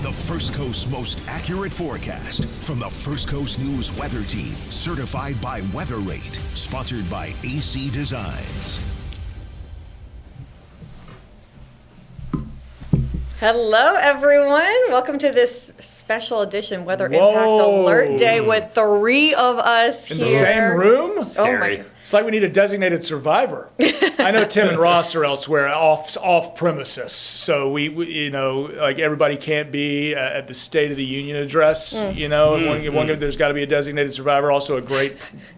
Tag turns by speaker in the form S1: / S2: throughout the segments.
S1: The First Coast's most accurate forecast from the First Coast News Weather Team, certified by Weather Rate, sponsored by AC Designs.
S2: Hello, everyone. Welcome to this special edition Weather Impact Alert Day with 3 of us
S3: in
S2: here.
S3: the same room.
S2: Oh my God.
S3: It's like we need a designated survivor. I know Tim and Ross are elsewhere, off premises, so we you know, like everybody can't be at the State of the Union address. You know, there's got to be a designated survivor. Also, a great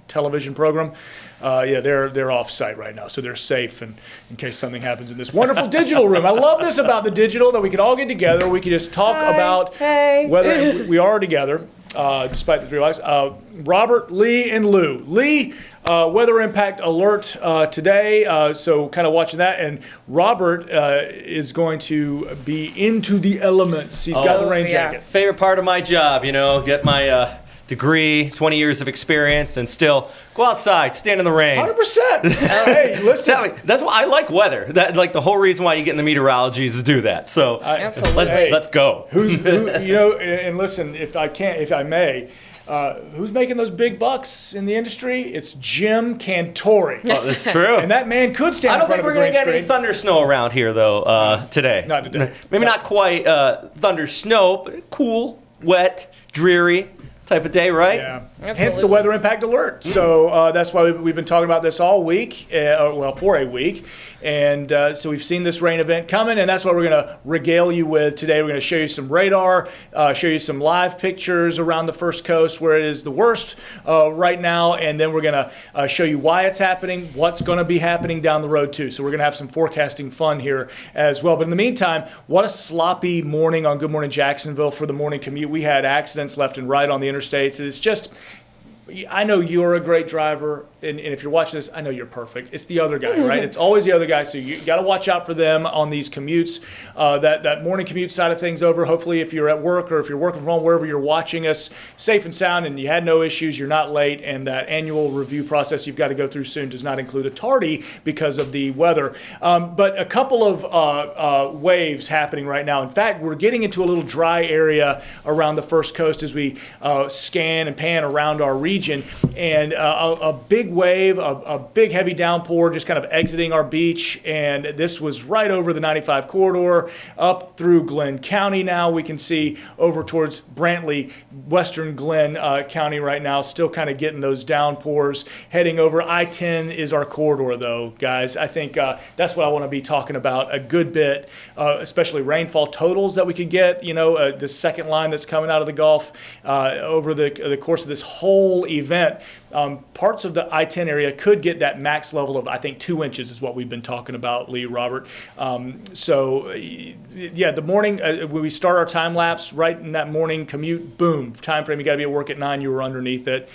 S3: television program. Yeah, they're off site right now, so they're safe in case something happens in this wonderful digital room. I love this about the digital, that we could all get together. We could just talk about whether we are together, despite the 3 of us. Robert, Lee, and Lou. Lee, weather impact alert today, so kind of watching that. And Robert is going to be into the elements. He's got the rain jacket.
S4: Favorite part of my job, you know, get my degree, 20 years of experience, and still go outside, stand in the rain.
S3: 100%. Hey, listen.
S4: That's why I like weather. That, like, the whole reason why you get into meteorology is to do that. So
S2: Absolutely.
S4: let's go.
S3: Who, you know, and listen, if I may, who's making those big bucks in the industry? It's Jim Cantori.
S4: Oh, that's true.
S3: And that man could stand in front of a green screen.
S4: I don't think we're going to get any thunder snow around here, though, today.
S3: Not today.
S4: Maybe not quite thunder snow, but cool, wet, dreary type of day, right?
S3: Yeah.
S2: Absolutely.
S3: Hence the weather impact alert. So that's why we've been talking about this all week, for a week. And so we've seen this rain event coming, and that's what we're going to regale you with today. We're going to show you some radar, show you some live pictures around the First Coast where it is the worst right now, and then we're going to show you why it's happening, what's going to be happening down the road too. So we're going to have some forecasting fun here as well. But in the meantime, what a sloppy morning on Good Morning Jacksonville for the morning commute. We had accidents left and right on the interstates. It's just, I know you're a great driver, and if you're watching this, I know you're perfect. It's the other guy, right? It's always the other guy, so you got to watch out for them on these commutes. That morning commute side of things over. Hopefully, if you're at work or if you're working from home, wherever you're watching us, safe and sound, and you had no issues, you're not late, and that annual review process you've got to go through soon does not include a tardy because of the weather. But a couple of waves happening right now. In fact, we're getting into a little dry area around the First Coast as we scan and pan around our region, and a big wave, a big heavy downpour just kind of exiting our beach, and this was right over the 95 corridor up through Glenn County. Now we can see over towards Brantley, western Glenn County right now, still kind of getting those downpours heading over. I-10 is our corridor though, guys. I think that's what I want to be talking about a good bit, especially rainfall totals that we could get, you know, the second line that's coming out of the Gulf over the course of this whole event. Parts of the I-10 area could get that max level of, I think, 2 inches is what we've been talking about, Lee, Robert. So, yeah, the morning, when we start our time lapse, right in that morning commute, boom, time frame, you got to be at work at 9, you were underneath it.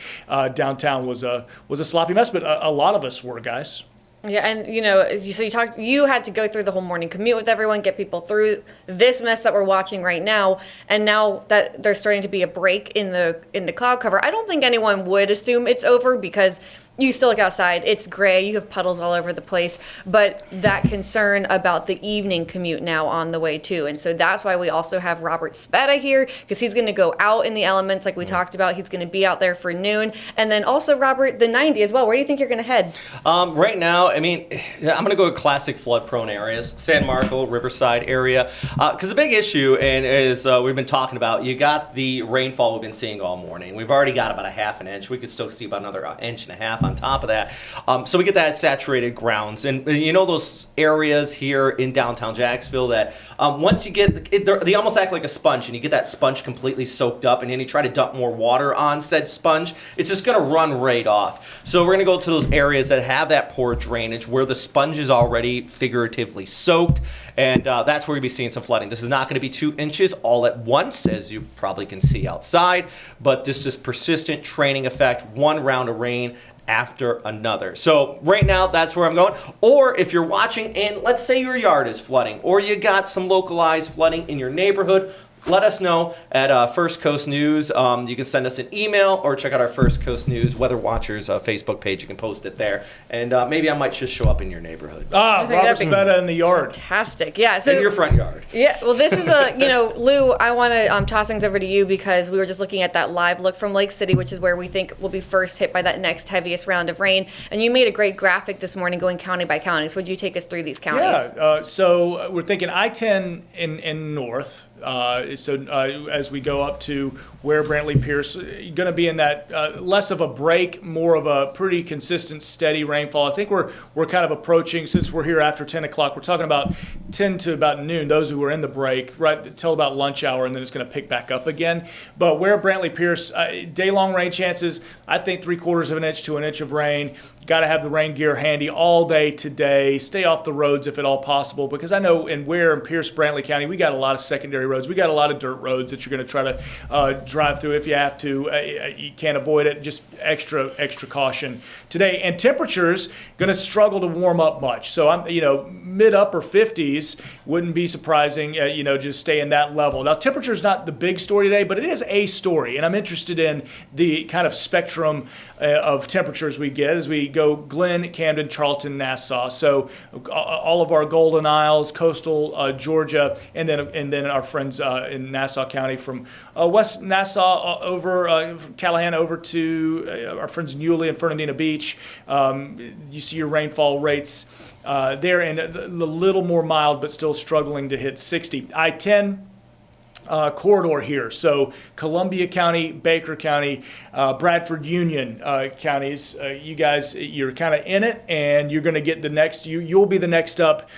S3: Downtown was a sloppy mess, but a lot of us were, guys.
S2: Yeah, and you know, you had to go through the whole morning commute with everyone, get people through this mess that we're watching right now, and now that there's starting to be a break in the cloud cover, I don't think anyone would assume it's over because you still look outside, it's gray, you have puddles all over the place, but that concern about the evening commute now on the way too. And so that's why we also have Robert Speta here, because he's going to go out in the elements like we talked about. He's going to be out there for noon. And then also, Robert, the 90 as well. Where do you think you're going to head?
S4: Right now, I mean, I'm going to go to classic flood-prone areas, San Marco, Riverside area. Because the big issue, and as we've been talking about, you got the rainfall we've been seeing all morning. We've already got about a half an inch. We could still see about another inch and a half on top of that. So we get that saturated grounds. And you know those areas here in downtown Jacksonville that once you get, they almost act like a sponge, and you get that sponge completely soaked up, and then you try to dump more water on said sponge, it's just going to run right off. So we're going to go to those areas that have that poor drainage where the sponge is already figuratively soaked, and that's where you'll be seeing some flooding. This is not going to be 2 inches all at once, as you probably can see outside, but this is persistent training effect, one round of rain after another. So right now, that's where I'm going. Or if you're watching and let's say your yard is flooding, or you got some localized flooding in your neighborhood, let us know at First Coast News. You can send us an email or check out our First Coast News Weather Watchers Facebook page. You can post it there. And maybe I might just show up in your neighborhood.
S3: Robert Spetta in the yard.
S2: Fantastic. Yeah. So
S4: in your front yard.
S2: Yeah. Well, this is Lou, I want to toss things over to you because we were just looking at that live look from Lake City, which is where we think we'll be first hit by that next heaviest round of rain. And you made a great graphic this morning going county by county. So would you take us through these counties?
S3: Yeah. So we're thinking I-10 in north. As we go up to where Brantley Pierce, going to be in that less of a break, more of a pretty consistent, steady rainfall. I think we're kind of approaching, since we're here after 10 o'clock, we're talking about 10 to about noon, those who were in the break, right till about lunch hour, and then it's going to pick back up again. But where Brantley Pierce, day-long rain chances, I think 3/4 of an inch to an inch of rain. Got to have the rain gear handy all day today. Stay off the roads if at all possible, because I know in Pierce, Brantley County, we got a lot of secondary roads. We got a lot of dirt roads that you're going to try to drive through if you have to. You can't avoid it. Just extra caution today. And temperatures going to struggle to warm up much. So I'm mid-upper 50s wouldn't be surprising. Just stay in that level. Now temperature is not the big story today, but it is a story, and I'm interested in the kind of spectrum of temperatures we get as we go Glen, Camden, Charlton, Nassau. So all of our Golden Isles, coastal Georgia, and then our friends in Nassau County from West Nassau over Callahan over to our friends in Yulee and Fernandina Beach. You see your rainfall rates there, and a little more mild, but still struggling to hit 60. I-10 corridor here. So Columbia County, Baker County, Bradford Union counties, you guys, you're kind of in it, and you're going to get the next, you'll be the next up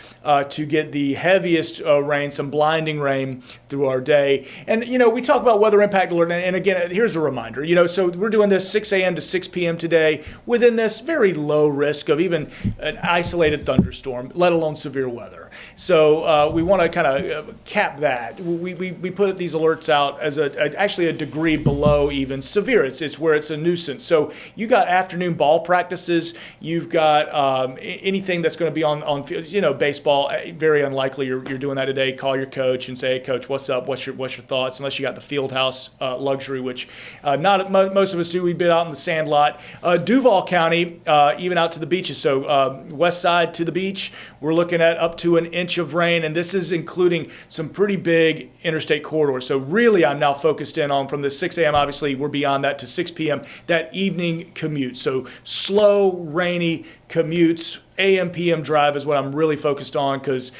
S3: to get the heaviest rain, some blinding rain through our day. And, we talk about weather impact alert, and again, here's a reminder, so we're doing this 6 a.m. to 6 p.m. today within this very low risk of even an isolated thunderstorm, let alone severe weather. So we want to kind of cap that. We put these alerts out as actually a degree below even severe. It's where it's a nuisance. So you got afternoon ball practices. You've got anything that's going to be on field. Baseball. Very unlikely you're doing that today. Call your coach and say, hey, coach, what's up? What's your thoughts? Unless you got the field house luxury, which most of us do. We've been out in the sand lot. Duval County, even out to the beaches. So west side to the beach, we're looking at up to an inch of rain, and this is including some pretty big interstate corridors. So really, I'm now focused in on from the 6 a.m. Obviously, we're beyond that to 6 p.m. That evening commute. So slow, rainy commutes. AM, PM drive is what I'm really focused on because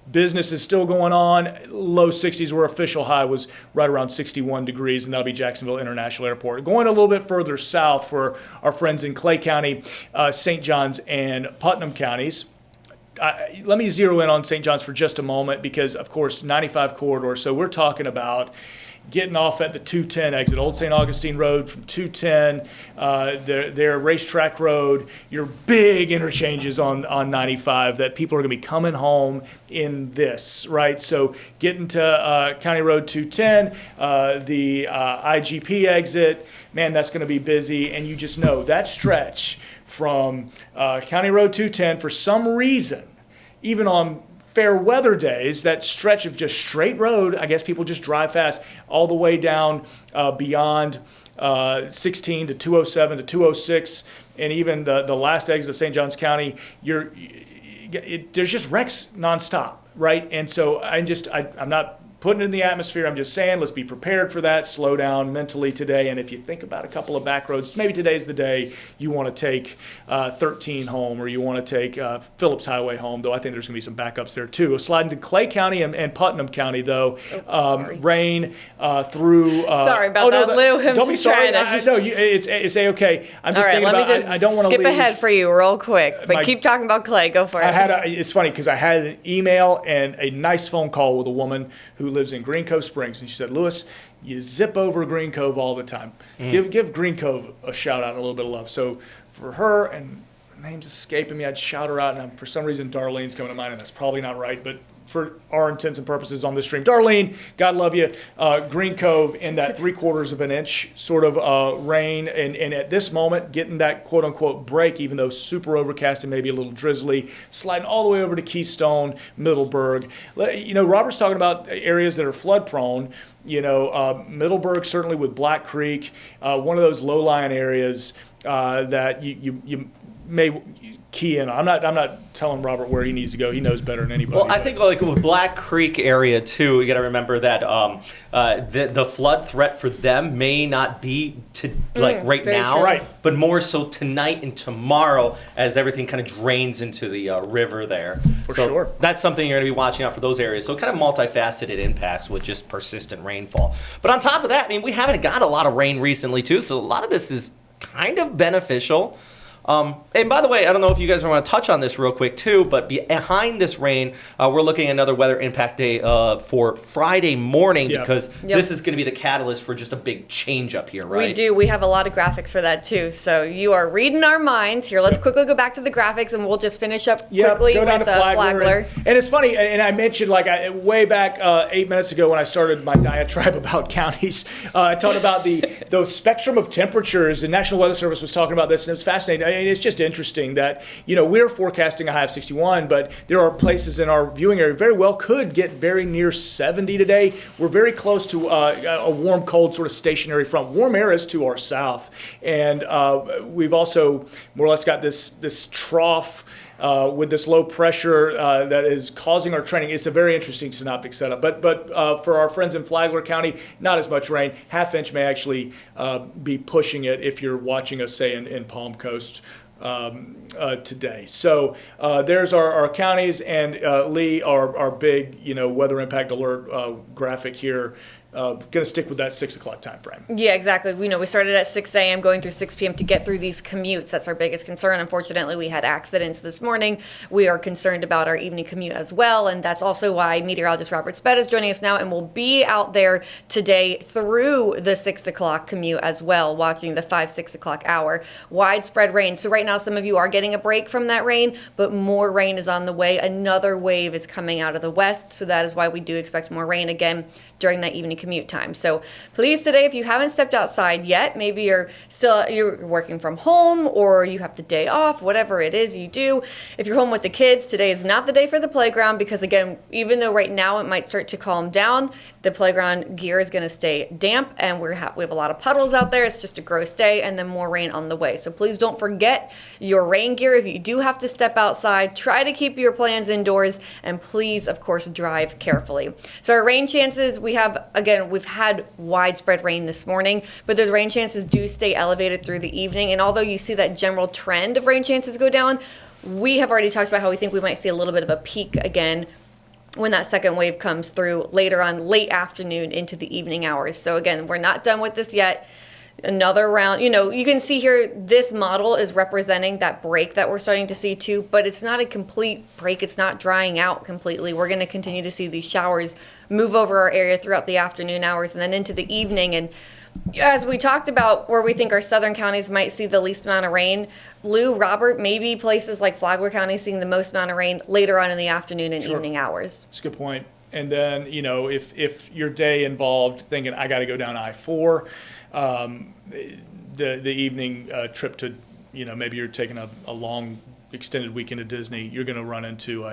S3: business is still going on. Low 60s, where official high was right around 61 degrees, and that'll be Jacksonville International Airport. Going a little bit further south for our friends in Clay County, St. Johns, and Putnam counties. Let me zero in on St. John's for just a moment because, of course, 95 corridor. So we're talking about getting off at the 210 exit, Old St. Augustine Road from 210, their racetrack road, your big interchanges on 95 that people are going to be coming home in this, right? So getting to County Road 210, the IGP exit, man, that's going to be busy. And you just know that stretch from County Road 210, for some reason, even on fair weather days, that stretch of just straight road, I guess people just drive fast, all the way down beyond 16 to 207 to 206, and even the last exit of St. Johns County, there's just wrecks nonstop, right? And so I'm not putting it in the atmosphere. I'm just saying, let's be prepared for that. Slow down mentally today. And if you think about a couple of back roads, maybe today's the day you want to take 13 home, or you want to take Phillips Highway home, though I think there's going to be some backups there too. Sliding to Clay County and Putnam County, though, rain through.
S2: Sorry about that, Lou.
S3: Don't be sorry. It's A-okay. I'm just thinking about I don't want to
S2: skip ahead for you real quick, but keep talking about Clay. Go for it.
S3: It's funny because I had an email and a nice phone call with a woman who lives in Green Cove Springs, and she said, Lewis, you zip over Green Cove all the time. Give Green Cove a shout out and a little bit of love. So for her, and her name's escaping me, I'd shout her out, and for some reason Darlene's coming to mind, and that's probably not right, but for our intents and purposes on this stream. Darlene, God love you. Green Cove in that 3/4 of an inch sort of rain, and at this moment getting that quote unquote break, even though super overcast and maybe a little drizzly, sliding all the way over to Keystone, Middleburg. Robert's talking about areas that are flood prone. Middleburg certainly with Black Creek, one of those low-lying areas that you may key in. I'm not telling Robert where he needs to go. He knows better than anybody.
S4: Well, I think like with Black Creek area too, you got to remember that the flood threat for them may not be right now,
S2: true.
S3: Right.
S4: but more so tonight and tomorrow as everything kind of drains into the river there.
S3: For sure.
S4: That's something you're going to be watching out for those areas. So kind of multifaceted impacts with just persistent rainfall. But on top of that, I mean, we haven't got a lot of rain recently too, so a lot of this is kind of beneficial. And by the way, I don't know if you guys want to touch on this real quick too, but behind this rain, we're looking at another weather impact day for Friday morning because this is going to be the catalyst for just a big change up here, right?
S2: We do. We have a lot of graphics for that too. So you are reading our minds here. Let's quickly go back to the graphics and we'll just finish up quickly
S3: go down
S2: with
S3: to
S2: the
S3: Flagler.
S2: Flagler.
S3: And it's funny, and I mentioned way back 8 minutes ago when I started my diatribe about counties, I talked about the spectrum of temperatures, and National Weather Service was talking about this, and it was fascinating. It's just interesting that, we're forecasting a high of 61, but there are places in our viewing area very well could get very near 70 today. We're very close to a warm, cold sort of stationary front. Warm air is to our south. And we've also more or less got this trough with this low pressure that is causing our training. It's a very interesting synoptic setup. But for our friends in Flagler County, not as much rain. Half inch may actually be pushing it if you're watching us, say, in Palm Coast today. So there's our counties, and Lee, our big weather impact alert graphic here. Going to stick with that 6 o'clock time frame.
S2: Yeah, exactly. We started at 6 a.m. going through 6 p.m. to get through these commutes. That's our biggest concern. Unfortunately, we had accidents this morning. We are concerned about our evening commute as well, and that's also why meteorologist Robert Spett is joining us now, and will be out there today through the 6 o'clock commute as well, watching the 6 o'clock hour. Widespread rain. So right now, some of you are getting a break from that rain, but more rain is on the way. Another wave is coming out of the west, so that is why we do expect more rain again during that evening commute time. So please today, if you haven't stepped outside yet, maybe you're working from home or you have the day off, whatever it is you do. If you're home with the kids, today is not the day for the playground because, again, even though right now it might start to calm down, the playground gear is going to stay damp, and we have a lot of puddles out there. It's just a gross day, and then more rain on the way. So please don't forget your rain gear. If you do have to step outside, try to keep your plans indoors, and please, of course, drive carefully. So our rain chances, we've had widespread rain this morning, but those rain chances do stay elevated through the evening. And although you see that general trend of rain chances go down, we have already talked about how we think we might see a little bit of a peak again when that second wave comes through later on, late afternoon into the evening hours. So again, we're not done with this yet. Another round, you can see here, this model is representing that break that we're starting to see too, but it's not a complete break. It's not drying out completely. We're going to continue to see these showers move over our area throughout the afternoon hours and then into the evening. And as we talked about where we think our southern counties might see the least amount of rain, Lou, Robert, maybe places like Flagler County seeing the most amount of rain later on in the afternoon and evening hours.
S3: That's a good point. And then, if your day involved thinking, I got to go down I-4, the evening trip to, maybe you're taking a long extended weekend at Disney, you're going to run into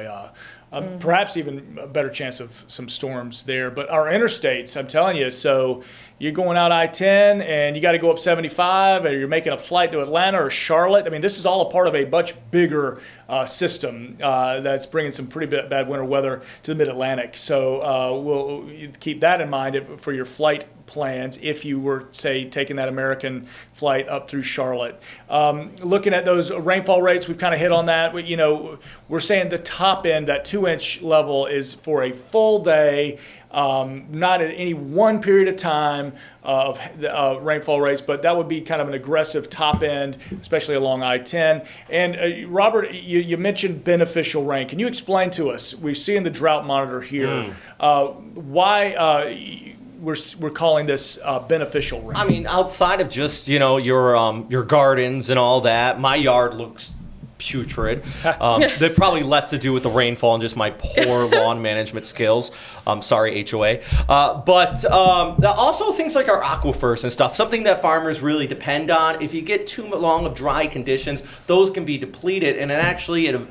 S3: perhaps even a better chance of some storms there. But our interstates, I'm telling you, so you're going out I-10 and you got to go up 75, or you're making a flight to Atlanta or Charlotte. I mean, this is all a part of a much bigger system that's bringing some pretty bad winter weather to the Mid-Atlantic. So we'll keep that in mind for your flight plans if you were, say, taking that American flight up through Charlotte. Looking at those rainfall rates, we've kind of hit on that. We're saying the top end, that 2-inch level, is for a full day. Not at any one period of time of rainfall rates, but that would be kind of an aggressive top end, especially along I-10. And Robert, you mentioned beneficial rain. Can you explain to us, we see in the drought monitor here, why we're calling this beneficial rain?
S4: I mean, outside of just, your gardens and all that, my yard looks putrid. They're probably less to do with the rainfall and just my poor lawn management skills. Sorry, HOA. But also things like our aquifers and stuff, something that farmers really depend on. If you get too long of dry conditions, those can be depleted, and it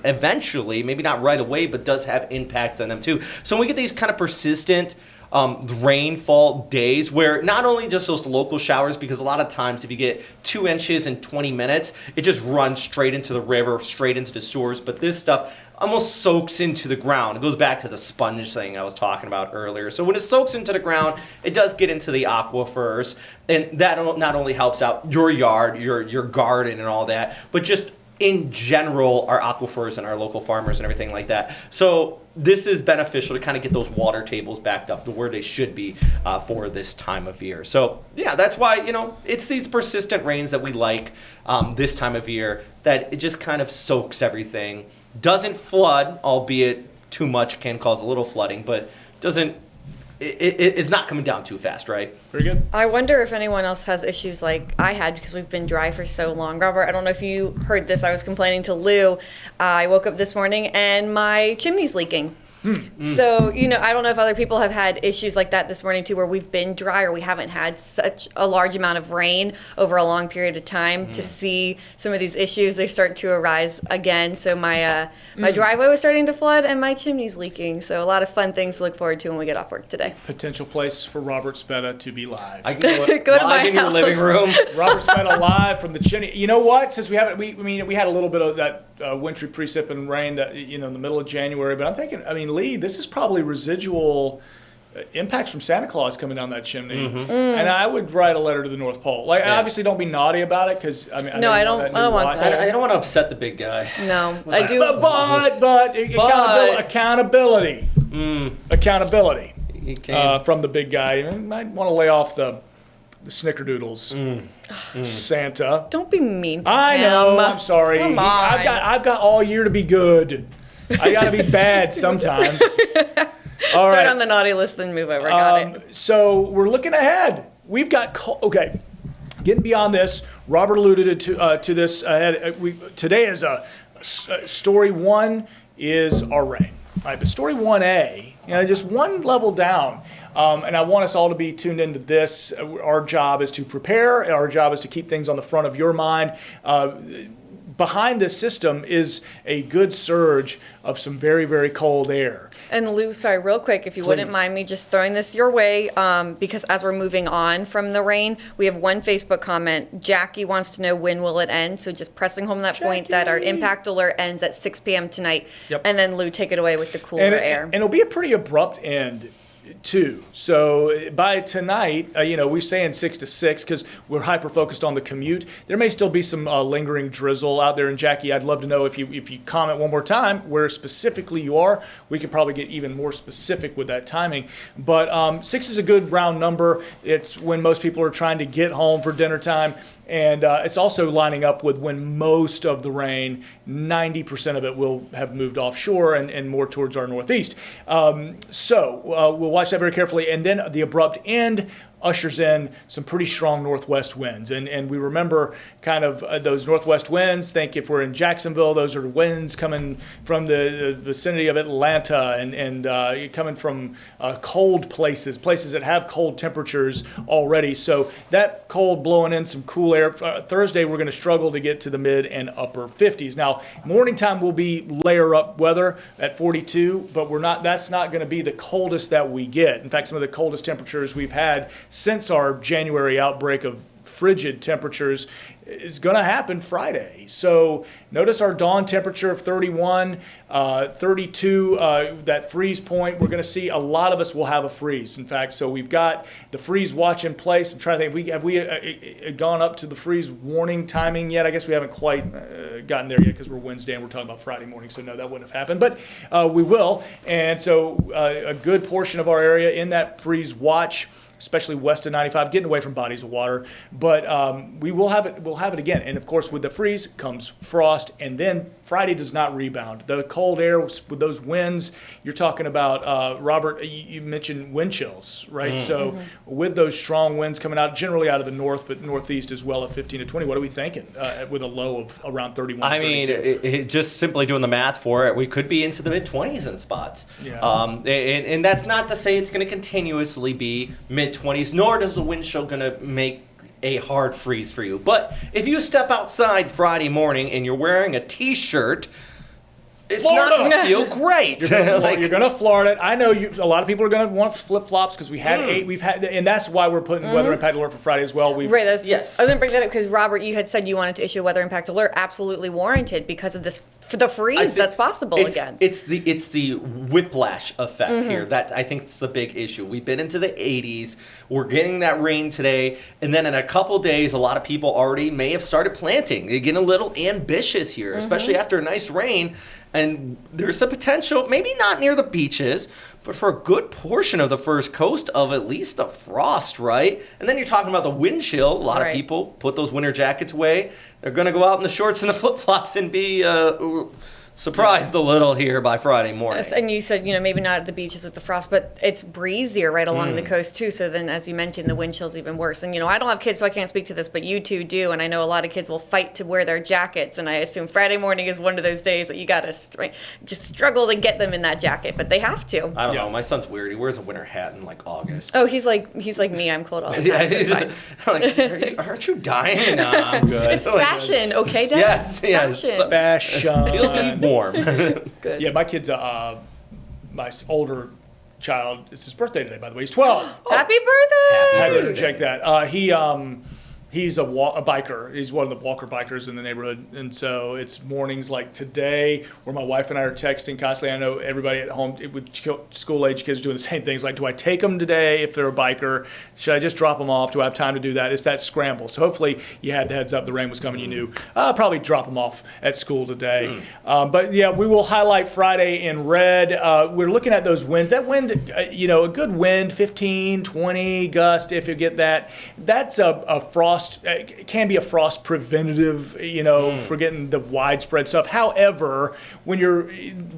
S4: eventually, maybe not right away, but does have impacts on them too. So when we get these kind of persistent rainfall days where not only just those local showers, because a lot of times if you get 2 inches in 20 minutes, it just runs straight into the river, straight into the sewers. But this stuff almost soaks into the ground. It goes back to the sponge thing I was talking about earlier. So when it soaks into the ground, it does get into the aquifers, and that not only helps out your yard, your garden and all that, but just in general, our aquifers and our local farmers and everything like that. So this is beneficial to kind of get those water tables backed up to where they should be for this time of year. So yeah, that's why, it's these persistent rains that we like this time of year, that it just kind of soaks everything. Doesn't flood, albeit too much can cause a little flooding, but doesn't. It's not coming down too fast, right?
S3: Very good.
S2: I wonder if anyone else has issues like I had because we've been dry for so long. Robert, I don't know if you heard this. I was complaining to Lou. I woke up this morning and my chimney's leaking. So, I don't know if other people have had issues like that this morning too, where we've been dry or we haven't had such a large amount of rain over a long period of time to see some of these issues. They start to arise again. So my driveway was starting to flood and my chimney's leaking. So a lot of fun things to look forward to when we get off work today.
S3: Potential place for Robert Spetta to be live.
S4: I can
S2: Go to
S4: live
S2: my
S4: in your
S2: house.
S4: living room.
S3: Robert Spetta live from the chimney. You know what? Since we had a little bit of that wintry precip and rain that in the middle of January, but I'm thinking, Lee, this is probably residual impacts from Santa Claus coming down that chimney. And I would write a letter to the North Pole. Obviously, don't be naughty about it, because
S2: I don't want that.
S4: I don't want to upset the big guy.
S2: No, I do.
S3: But accountability. Accountability from the big guy. You might want to lay off the snickerdoodles. Santa.
S2: Don't be mean to
S3: I
S2: him.
S3: know. I'm sorry.
S2: Come on.
S3: I've got all year to be good. I got to be bad sometimes. All
S2: Start
S3: right.
S2: on the naughty list, then move over. Got it.
S3: So we're looking ahead. We've got getting beyond this. Robert alluded to this ahead. Today is story one is our rain. All right, but story 1A, just one level down. And I want us all to be tuned into this. Our job is to prepare. Our job is to keep things on the front of your mind. Behind this system is a good surge of some very, very cold air.
S2: And Lou, sorry, real quick, if you wouldn't
S3: Please.
S2: mind me just throwing this your way, because as we're moving on from the rain, we have one Facebook comment. Jackie wants to know when will it end. So just pressing home that point that our impact alert ends at 6 p.m. tonight.
S3: Yep.
S2: And then Lou, take it away with the cooler air.
S3: And it'll be a pretty abrupt end, too. So by tonight, we're saying 6 to 6 because we're hyper-focused on the commute. There may still be some lingering drizzle out there. And Jackie, I'd love to know if you comment one more time where specifically you are. We could probably get even more specific with that timing. But 6 is a good round number. It's when most people are trying to get home for dinner time. And it's also lining up with when most of the rain, 90% of it, will have moved offshore and more towards our northeast. So we'll watch that very carefully. And then the abrupt end ushers in some pretty strong northwest winds. And we remember kind of those northwest winds. Think if we're in Jacksonville, those are winds coming from the vicinity of Atlanta and coming from cold places that have cold temperatures already. So that cold blowing in some cool air. Thursday, we're going to struggle to get to the mid and upper 50s. Now, morning time will be layer up weather at 42, but that's not going to be the coldest that we get. In fact, some of the coldest temperatures we've had since our January outbreak of frigid temperatures is going to happen Friday. So notice our dawn temperature of 31, 32, that freeze point. We're going to see a lot of us will have a freeze. In fact, so we've got the freeze watch in place. I'm trying to think, have we gone up to the freeze warning timing yet? I guess we haven't quite gotten there yet because we're Wednesday and we're talking about Friday morning. So no, that wouldn't have happened, but we will. And so a good portion of our area in that freeze watch, especially west of 95, getting away from bodies of water. But we'll we'll have it again. And of course, with the freeze comes frost, and then Friday does not rebound. The cold air with those winds, you're talking about, Robert, you mentioned wind chills, right? So with those strong winds coming out, generally out of the north, but northeast as well at 15 to 20, what are we thinking with a low of around 31?
S4: I mean, just simply doing the math for it, we could be into the mid-20s in spots.
S3: Yeah.
S4: And that's not to say it's going to continuously be mid-20s, nor does the wind chill going to make a hard freeze for you. But if you step outside Friday morning and you're wearing a t-shirt, it's not going to feel great.
S3: You're going to Florida it. I know a lot of people are going to want flip-flops because we had 8. We've had, and that's why we're putting weather impact alert for Friday as well.
S2: Right.
S4: Yes.
S2: I was going to bring that up because Robert, you had said you wanted to issue a weather impact alert. Absolutely warranted because of this, for the freeze that's possible again.
S4: It's the whiplash effect here that I think is a big issue. We've been into the 80s. We're getting that rain today, and then in a couple days, a lot of people already may have started planting. They're getting a little ambitious here, especially after a nice rain. And there's a potential, maybe not near the beaches, but for a good portion of the first coast of at least a frost, right? And then you're talking about the wind chill. A lot of people put those winter jackets away. They're going to go out in the shorts and the flip-flops and be surprised a little here by Friday morning.
S2: Yes, and you said, maybe not at the beaches with the frost, but it's breezier right along the coast too. So then, as you mentioned, the wind chill's even worse. And, I don't have kids, so I can't speak to this, but you two do. And I know a lot of kids will fight to wear their jackets. And I assume Friday morning is one of those days that you got to just struggle to get them in that jacket, but they have to.
S4: I don't know. My son's weird. He wears a winter hat in August.
S2: Oh, he's like me. I'm cold all the time.
S4: He's like, aren't you dying? No, I'm good.
S2: It's fashion, okay, Dad?
S4: Yes.
S3: Fashion.
S4: He'll be warm.
S2: Good.
S3: Yeah, my kid's my older child. It's his birthday today, by the way. He's 12.
S2: Happy birthday!
S3: I had to interject that. He's a biker. He's one of the walker bikers in the neighborhood. And so it's mornings like today where my wife and I are texting constantly. I know everybody at home with school-age kids doing the same things. Like, do I take them today if they're a biker? Should I just drop them off? Do I have time to do that? It's that scramble. So hopefully you had the heads up. The rain was coming. You knew. I'll probably drop them off at school today. But, yeah, we will highlight Friday in red. We're looking at those winds. That wind, a good wind, 15, 20 gust, if you get that. That's a frost. It can be a frost preventative, for getting the widespread stuff. However, when your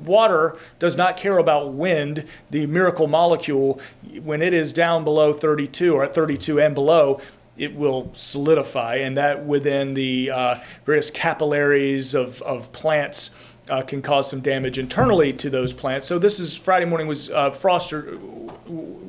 S3: water does not care about wind, the miracle molecule, when it is down below 32 or at 32 and below, it will solidify, and that within the various capillaries of plants can cause some damage internally to those plants. So this is Friday morning was frost or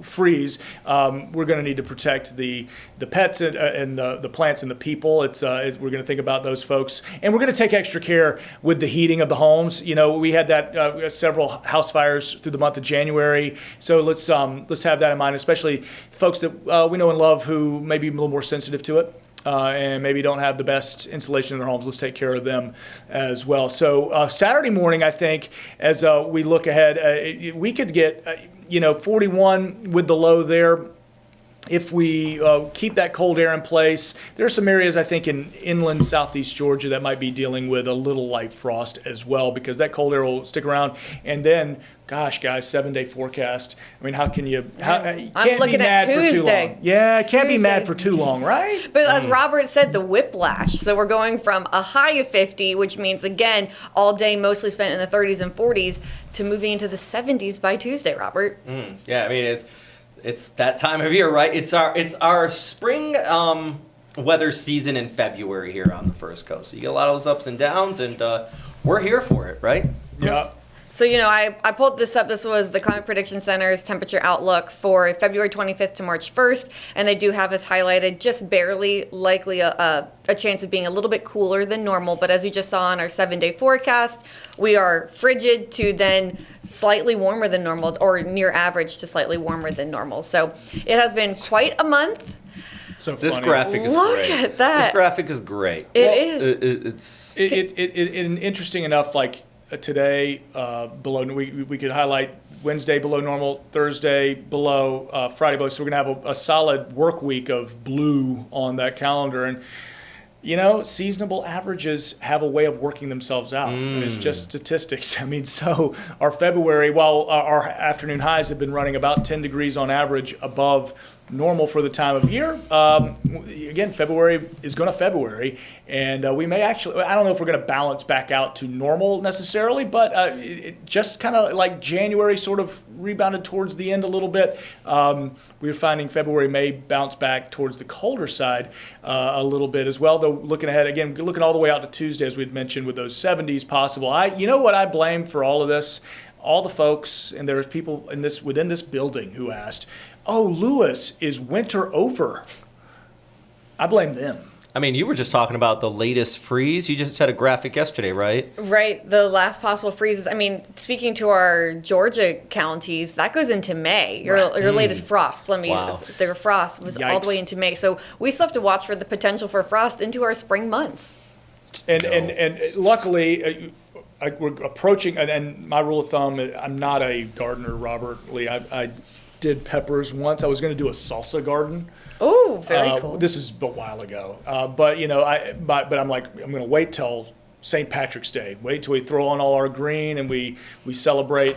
S3: freeze. We're going to need to protect the pets and the plants and the people. We're going to think about those folks, and we're going to take extra care with the heating of the homes. We had that several house fires through the month of January. So let's have that in mind, especially folks that we know and love who may be a little more sensitive to it. And maybe don't have the best insulation in their homes. Let's take care of them as well. So Saturday morning, I think, as we look ahead, we could get 41 with the low there. If we keep that cold air in place, there are some areas, I think, in inland southeast Georgia that might be dealing with a little light frost as well, because that cold air will stick around. And then, gosh, guys, 7-day forecast. I mean, how can you can't be mad for too long. Yeah, can't be mad for too long, right?
S2: But as Robert said, the whiplash. So we're going from a high of 50, which means, again, all day mostly spent in the 30s and 40s, to moving into the 70s by Tuesday, Robert.
S4: Yeah, I mean, it's that time of year, right? It's our spring weather season in February here on the First Coast. So you get a lot of those ups and downs, and we're here for it, right?
S3: Yeah.
S2: So, I pulled this up. This was the Climate Prediction Center's temperature outlook for February 25th to March 1st. And they do have us highlighted just barely, likely a chance of being a little bit cooler than normal. But as we just saw on our 7-day forecast, we are frigid to then slightly warmer than normal, or near average to slightly warmer than normal. So it has been quite a month.
S3: So
S4: this
S3: funny.
S4: graphic is
S2: Look
S4: great.
S2: at that.
S4: This graphic is great.
S2: It's
S3: Interesting enough, like today, below, we could highlight Wednesday below normal, Thursday below, Friday below. So we're going to have a solid work week of blue on that calendar. And, seasonable averages have a way of working themselves out. And it's just statistics. I mean, so our February, while our afternoon highs have been running about 10 degrees on average above normal for the time of year. Again, February is going to February, and we may actually, I don't know if we're going to balance back out to normal necessarily, but it just kind of like January sort of rebounded towards the end a little bit. We're finding February may bounce back towards the colder side a little bit as well, though looking ahead, again, looking all the way out to Tuesday, as we'd mentioned, with those 70s possible. You know what I blame for all of this? All the folks, and there's people within this building who asked, "Oh, Lewis, is winter over?" I blame them.
S4: I mean, you were just talking about the latest freeze. You just had a graphic yesterday, right?
S2: Right, the last possible freezes. I mean, speaking to our Georgia counties, that goes into May. Your latest frost.
S4: Wow.
S2: Their frost was all the way into May. So we still have to watch for the potential for frost into our spring months.
S3: And luckily, we're approaching, and my rule of thumb, I'm not a gardener, Robert Lee. I did peppers once. I was going to do a salsa garden.
S2: Oh, very cool.
S3: This was a while ago. But I'm like, I'm going to wait till St. Patrick's Day. Wait till we throw on all our green and we celebrate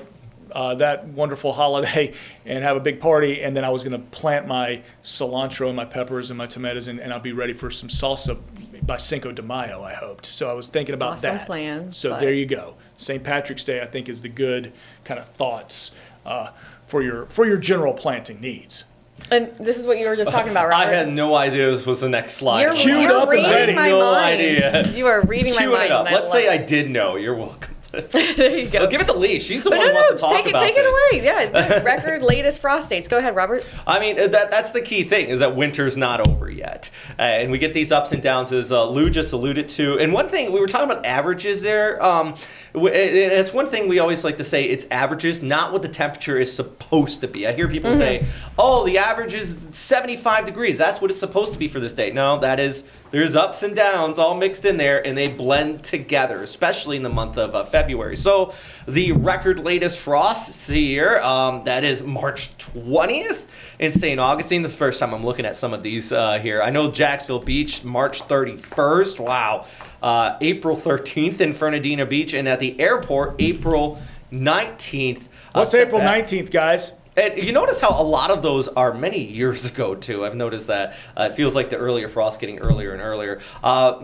S3: that wonderful holiday and have a big party. And then I was going to plant my cilantro and my peppers and my tomatoes, and I'll be ready for some salsa by Cinco de Mayo, I hoped. So I was thinking about
S2: Awesome
S3: that.
S2: plan,
S3: So
S2: but-
S3: there you go. St. Patrick's Day, I think, is the good kind of thoughts for your general planting needs.
S2: And this is what you were just talking about, Robert.
S4: I had no idea this was the next slide.
S2: You're,
S3: Queued
S2: you're
S3: up and
S2: reading
S3: ready.
S2: my
S4: No
S2: mind.
S4: idea.
S2: You are reading my
S4: Queuing
S2: mind.
S4: it up.
S2: and
S4: Let's
S2: love
S4: say I
S2: it.
S4: did know. You're welcome.
S2: There you go.
S4: Well, give it to Lee. She's the
S2: But
S4: one who wants to talk about
S2: take
S4: this.
S2: it away. Yeah, the record latest frost dates. Go ahead, Robert.
S4: I mean, that's the key thing, is that winter's not over yet. And we get these ups and downs, as Lou just alluded to. And one thing, we were talking about averages there. It's one thing we always like to say, it's averages, not what the temperature is supposed to be. I hear people say, oh, the average is 75 degrees. That's what it's supposed to be for this day. No, there's ups and downs all mixed in there, and they blend together, especially in the month of February. So the record latest frost here, that is March 20th in St. Augustine. This is the first time I'm looking at some of these here. I know Jacksonville Beach, March 31st. Wow. April 13th in Fernandina Beach. And at the airport, April 19th.
S3: What's April 19th, guys?
S4: And you notice how a lot of those are many years ago, too. I've noticed that. It feels like the earlier frost getting earlier and earlier.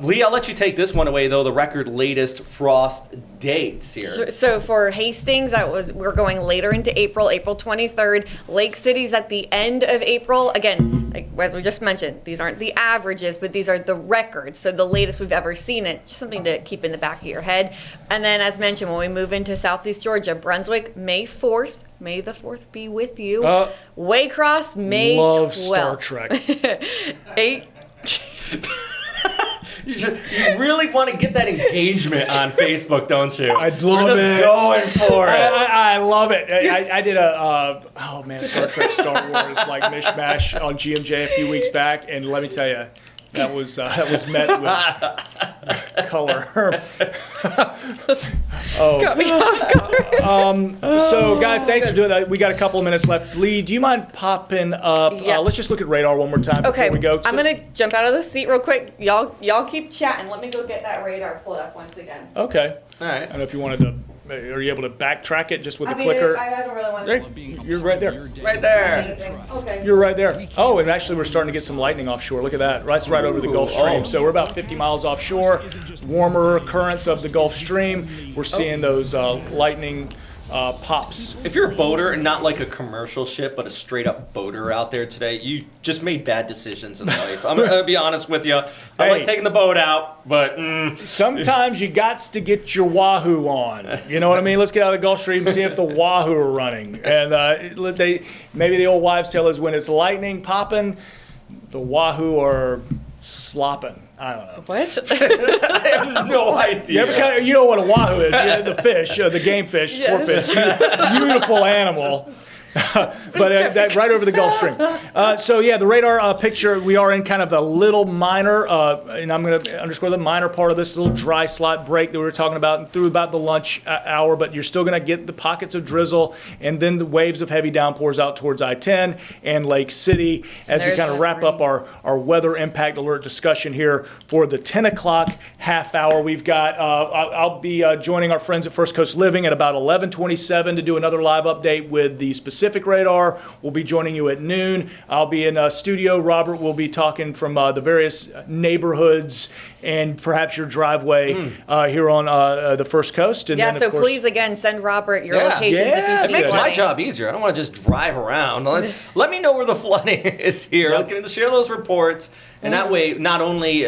S4: Lee, I'll let you take this one away, though, the record latest frost dates here.
S2: So for Hastings, we're going later into April 23rd. Lake City's at the end of April. Again, like, as we just mentioned, these aren't the averages, but these are the records. So the latest we've ever seen it. Just something to keep in the back of your head. And then, as mentioned, when we move into Southeast Georgia, Brunswick, May 4th. May the 4th be with you. Waycross, May 12th.
S3: Love Star Trek.
S2: 8.
S4: You really want to get that engagement on Facebook, don't you?
S3: I love
S4: We're
S3: it.
S4: just going for it.
S3: I love it. I did a Star Trek, Star Wars like mishmash on GMJ a few weeks back, and let me tell you, that was met with color.
S2: Got me off guard.
S3: So, guys, thanks for doing that. We got a couple of minutes left. Lee, do you mind popping up?
S2: Yeah.
S3: Let's just look at radar one more time
S2: Okay,
S3: before we go.
S2: I'm gonna jump out of the seat real quick. Y'all keep chatting. Let me go get that radar pulled up once again.
S3: Okay.
S4: All right.
S3: I don't know if you wanted to. Are you able to backtrack it just with the
S2: I mean,
S3: clicker?
S2: I don't really want
S3: There-
S2: to.
S3: You're right there.
S4: Right there.
S2: Amazing. Okay.
S3: You're right there. Oh, and actually, we're starting to get some lightning offshore. Look at that. That's right over the Gulf Stream.
S4: Oh.
S3: So we're about 50 miles offshore. Warmer currents of the Gulf Stream. We're seeing those lightning pops.
S4: If you're a boater and not like a commercial ship, but a straight up boater out there today, you just made bad decisions in life. I'm going to be honest with you. I like
S3: Hey.
S4: taking the boat out, but
S3: Sometimes you got to get your Wahoo on. You know what I mean? Let's get out of the Gulf Stream and see if the Wahoo are running. And maybe the old wives' tale is when it's lightning popping, the Wahoo are slopping. I don't know.
S2: What?
S4: I have no idea.
S3: You know what a Wahoo is? Yeah, the fish, the game fish, sport
S2: Yes.
S3: fish. Beautiful animal. But that right over the Gulf Stream. So yeah, the radar picture, we are in kind of the little minor, and I'm going to underscore the minor part of this little dry slot break that we were talking about through about the lunch hour, but you're still going to get the pockets of drizzle and then the waves of heavy downpours out towards I-10 and Lake City as we
S2: There's
S3: kind of
S2: that
S3: wrap up our weather impact alert discussion here for the 10 o'clock half hour. We've got, I'll be joining our friends at First Coast Living at about 11:27 to do another live update with the specific Pacific radar. We'll be joining you at noon. I'll be in studio. Robert will be talking from the various neighborhoods and perhaps your driveway here on the First Coast. And
S2: Yeah,
S3: then,
S2: so
S3: of course,
S2: please, again, send Robert your
S4: Yeah.
S2: locations if
S3: Yeah.
S2: you
S4: It
S2: see
S4: makes my
S2: flooding.
S4: job easier. I don't want to just drive around. Let me know where the flooding is here.
S3: Yep.
S4: Can share those reports, and that way, not only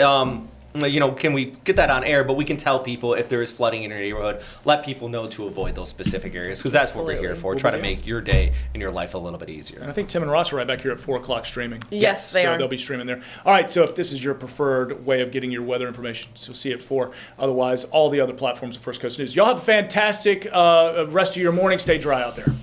S4: can we get that on air, but we can tell people if there is flooding in your neighborhood. Let people know to avoid those specific areas, because that's what we're here for. Try to make your day and your life a little bit easier.
S3: And I think Tim and Ross are right back here at 4 o'clock streaming.
S2: Yes, they
S3: so
S2: are.
S3: They'll be streaming there. All right, so if this is your preferred way of getting your weather information, so see it 4. Otherwise, all the other platforms of First Coast News. Y'all have a fantastic rest of your morning. Stay dry out there.